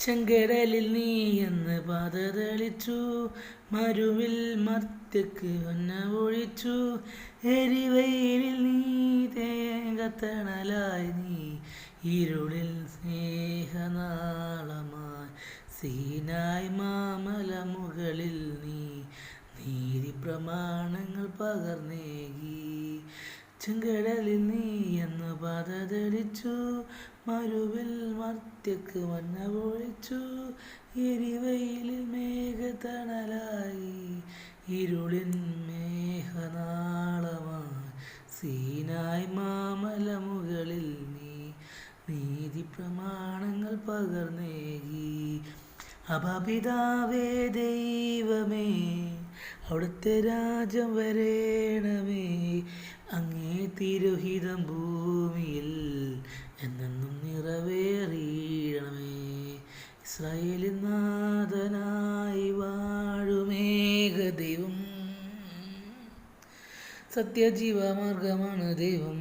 ചെങ്കടലിൽ നീ എന്ന് പാത തെളിച്ചു, മരുവിൽ മർത്യക്ക് ഒന്ന ഒഴിച്ചു. എരിവെയിലിൽ നീ തേങ്ങത്തണലായി, നീ ഇരുളിൽ സ്നേഹനാളമായി. സീനായ് മാമല മുകളിൽ നീ നീതി പ്രമാണങ്ങൾ പകർന്നേകി. ചെങ്കടലിൽ നീ എന്ന് പാത തെളിച്ചു, മരുവിൽ മർത്യക്ക് വന്ന ഒഴിച്ചു. എരിവെയിലിൽ മേഘത്തണലായി, ഇരുളിൻ മേഘനാളമായി. സീനായ് മാമല മുകളിൽ നീ നീതി പ്രമാണങ്ങൾ പകർന്നേകി. അപപിതാവേ ദൈവമേ, അവിടുത്തെ രാജ്യം വരേണമേ. അങ്ങേ തിരുഹിതം ഭൂമിയിൽ എന്നെന്നും നിറവേറിയണമേ. ഇസ്രായേലിൻ നാഥനായി വാഴുമേക ദൈവം, സത്യജീവമാർഗമാണ് ദൈവം.